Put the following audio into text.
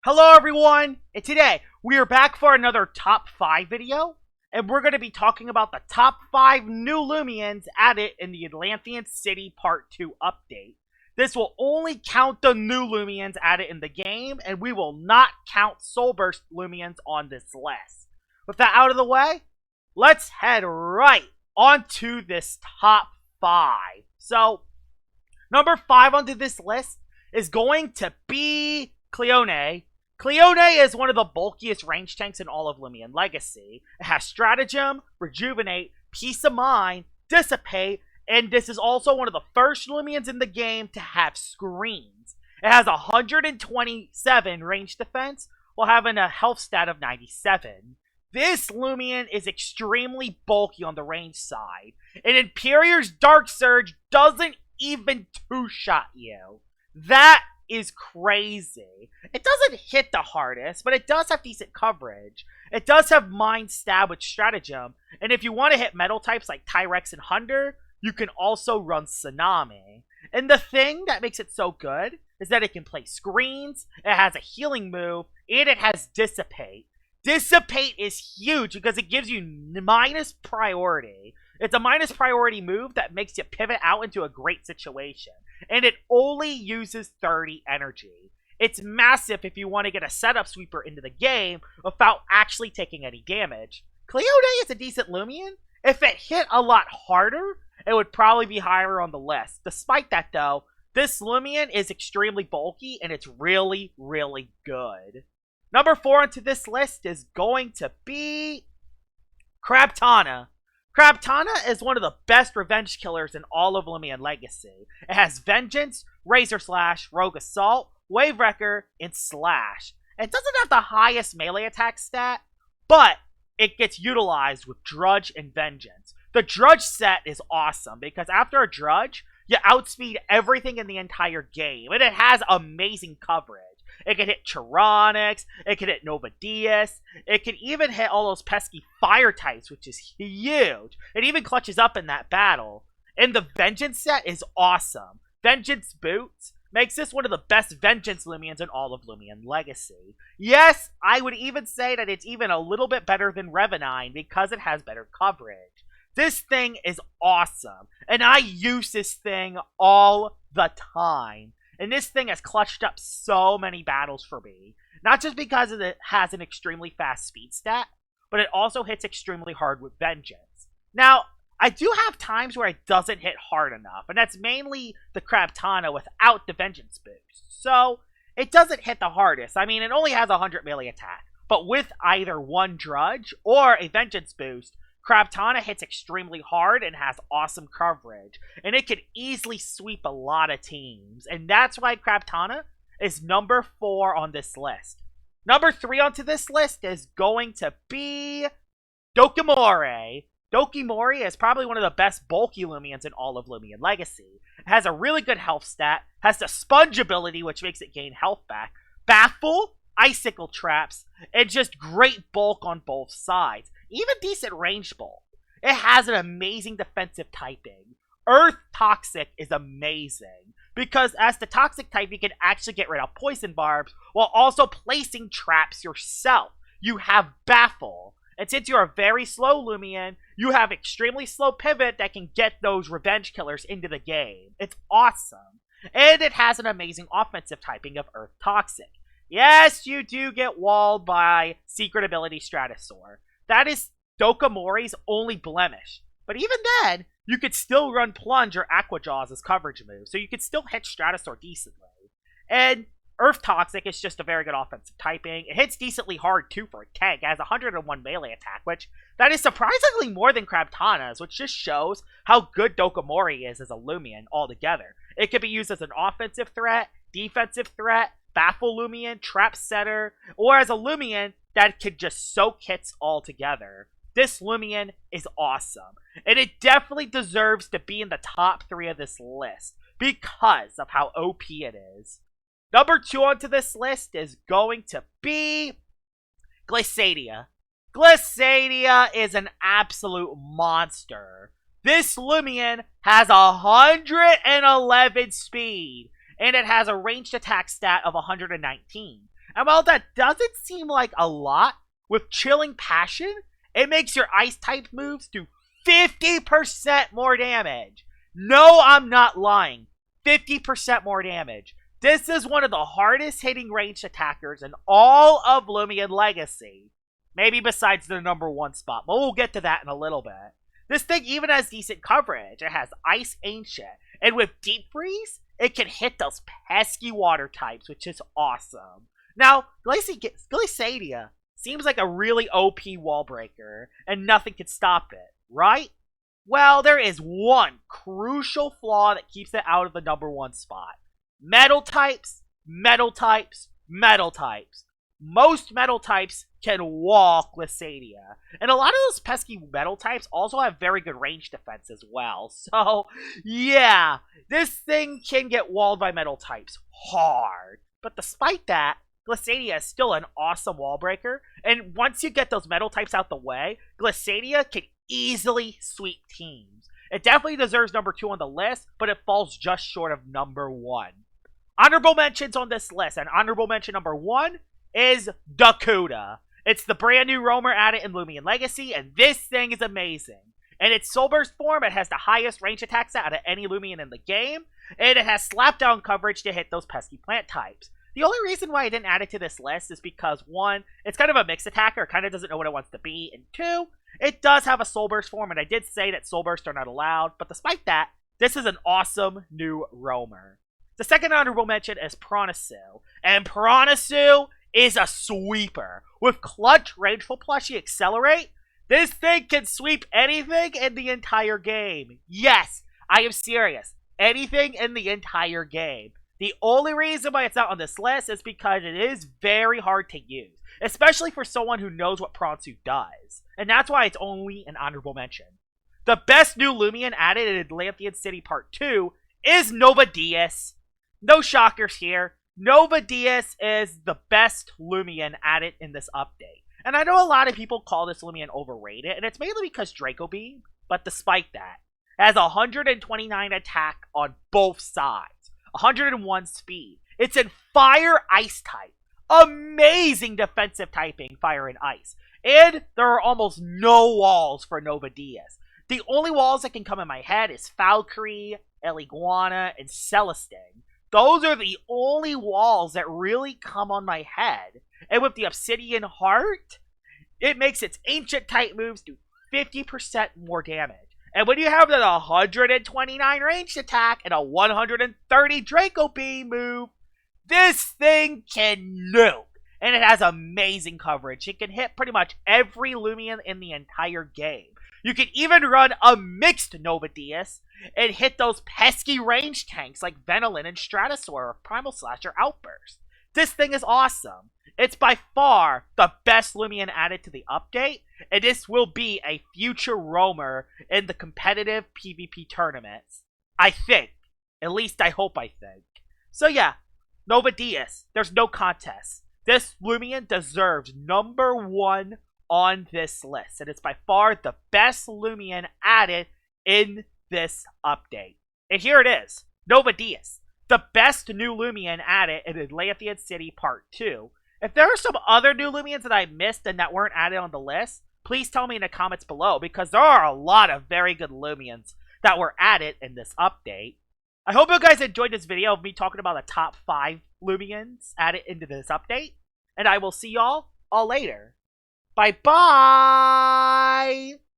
Hello everyone, and today we are back for another top 5 video, and we're going to be talking about the top 5 new Loomians added in the Atlanthian City Part 2 update. This will only count the new Loomians added in the game, and we will not count Soulburst Loomians on this list. With that out of the way, let's head right onto this top 5. So, number 5 onto this list is going to be Cleon. Cleon is one of the bulkiest range tanks in all of Loomian Legacy. It has Stratagem, Rejuvenate, Peace of Mind, Dissipate, and this is also one of the first Loomians in the game to have screens. It has 127 range defense while having a health stat of 97. This Loomian is extremely bulky on the range side, and Imperior's Dark Surge doesn't even two-shot you. That is crazy. It doesn't hit the hardest, but it does have decent coverage. It does have Mind Stab with Stratagem, and if you want to hit metal types like Tyrex and Hunder, you can also run Tsunami. And the thing that makes it so good is that it can play screens, it has a healing move, and it has Dissipate. Dissipate is huge because it gives you minus priority. It's a minus priority move that makes you pivot out into a great situation. And it only uses 30 energy. It's massive if you want to get a setup sweeper into the game without actually taking any damage. Cleon is a decent Loomian. If it hit a lot harder, it would probably be higher on the list. Despite that though, this Loomian is extremely bulky and it's really, really good. Number 4 onto this list is going to be Karbana. Karbana is one of the best revenge killers in all of Loomian Legacy. It has Vengeance, Razor Slash, Rogue Assault, Wave Wrecker, and Slash. It doesn't have the highest melee attack stat, but it gets utilized with Drudge and Vengeance. The Drudge set is awesome because after a Drudge, you outspeed everything in the entire game, and it has amazing coverage. It can hit Tyrannics, it can hit Nova Diaz, it can even hit all those pesky fire types, which is huge. It even clutches up in that battle. And the Vengeance set is awesome. Vengeance Boots makes this one of the best Vengeance Loomians in all of Loomian Legacy. Yes, I would even say that it's even a little bit better than Revenine because it has better coverage. This thing is awesome, and I use this thing all the time. And this thing has clutched up so many battles for me. Not just because it has an extremely fast speed stat, but it also hits extremely hard with Vengeance. Now, I do have times where it doesn't hit hard enough, and that's mainly the Karbana without the Vengeance boost. So, it doesn't hit the hardest. I mean, it only has 100 melee attack, but with either one Drudge or a Vengeance boost, Karbana hits extremely hard and has awesome coverage, and it can easily sweep a lot of teams, and that's why Karbana is number 4 on this list. Number 3 onto this list is going to be Doore. Doore is probably one of the best bulky Loomians in all of Loomian Legacy. It has a really good health stat, has the Sponge ability which makes it gain health back, Baffle, Icicle Traps, and just great bulk on both sides. Even decent range bulk. It has an amazing defensive typing. Earth Toxic is amazing, because as the Toxic type, you can actually get rid of Poison Barbs, while also placing traps yourself. You have Baffle, and since you're a very slow Loomian, you have extremely slow pivot that can get those revenge killers into the game. It's awesome. And it has an amazing offensive typing of Earth Toxic. Yes, you do get walled by Secret Ability Stratosaur. That is Dokomore's only blemish. But even then, you could still run Plunge or Aqua Jaws as coverage moves, so you could still hit Stratosaur decently. And Earth Toxic is just a very good offensive typing. It hits decently hard too for a tank. It has 101 melee attack, which that is surprisingly more than Karbana's, which just shows how good Dokomore is as a Loomian altogether. It can be used as an offensive threat, defensive threat, Baffle Loomian, Trap Setter, or as a Loomian that could just soak hits all together. This Loomian is awesome, and it definitely deserves to be in the top 3 of this list because of how OP it is. Number 2 onto this list is going to be Gadia. Gadia is an absolute monster. This Loomian has 111 speed, and it has a ranged attack stat of 119. And while that doesn't seem like a lot, with Chilling Passion, it makes your ice type moves do 50% more damage. No, I'm not lying. 50% more damage. This is one of the hardest hitting ranged attackers in all of Loomian Legacy. Maybe besides the #1 spot, but we'll get to that in a little bit. This thing even has decent coverage. It has Ice Ancient, and with Deep Freeze, it can hit those pesky water types, which is awesome. Now, Gadia seems like a really OP wall breaker, and nothing can stop it, right? Well, there is one crucial flaw that keeps it out of the #1 spot. Metal types, metal types, metal types. Most metal types can wall Gadia. And a lot of those pesky metal types also have very good range defense as well. So, yeah, this thing can get walled by metal types hard. But despite that, Gadia is still an awesome wall breaker. And once you get those metal types out the way, Gadia can easily sweep teams. It definitely deserves #2 on the list, but it falls just short of #1. Honorable mentions on this list, and honorable mention #1 is Dakota. It's the brand new roamer added in Loomian Legacy, and this thing is amazing. In its Soul Burst form, it has the highest range attack stat out of any Loomian in the game, and it has slapdown coverage to hit those pesky plant types. The only reason why I didn't add it to this list is because, 1, it's kind of a mixed attacker, it kind of doesn't know what it wants to be, and 2, it does have a Soul Burst form, and I did say that Soul Bursts are not allowed, but despite that, this is an awesome new roamer. The second honorable mention is Pranasu, and Pranasu is a sweeper. With Clutch, Rageful Plushie, Accelerate, this thing can sweep anything in the entire game. Yes, I am serious. Anything in the entire game. The only reason why it's not on this list is because it is very hard to use, especially for someone who knows what Pranasu does. And that's why it's only an honorable mention. The best new Loomian added in Atlanthian City Part 2 is Nova Diaz. No shockers here. Nova Diaz is the best Loomian added in this update. And I know a lot of people call this Loomian overrated, and it's mainly because Draco Beam, but despite that, it has 129 attack on both sides, 101 speed. It's in Fire Ice type. Amazing defensive typing, Fire and Ice. And there are almost no walls for Nova Diaz. The only walls that can come in my head is Valkyrie, Eliguana, and Celestine. Those are the only walls that really come on my head. And with the Obsidian Heart, it makes its ancient type moves do 50% more damage. And when you have that 129 ranged attack and a 130 Draco Beam move, this thing can nuke. And it has amazing coverage. It can hit pretty much every Loomian in the entire game. You can even run a mixed Nova Diaz and hit those pesky range tanks like Venolin and Stratosaur or Primal Slasher Outburst. This thing is awesome. It's by far the best Loomian added to the update, and this will be a future roamer in the competitive PvP tournaments. I think. At least I hope I think. So yeah, Nova Diaz, there's no contest. This Loomian deserves #1 on this list, and it's by far the best Loomian added in this update. And here it is, Nova Diaz, the best new Loomian added in Atlanthian City Part 2. If there are some other new Loomians that I missed and that weren't added on the list, please tell me in the comments below, because there are a lot of very good Loomians that were added in this update. I hope you guys enjoyed this video of me talking about the top 5 Loomians added into this update, and I will see y'all all later. Bye-bye!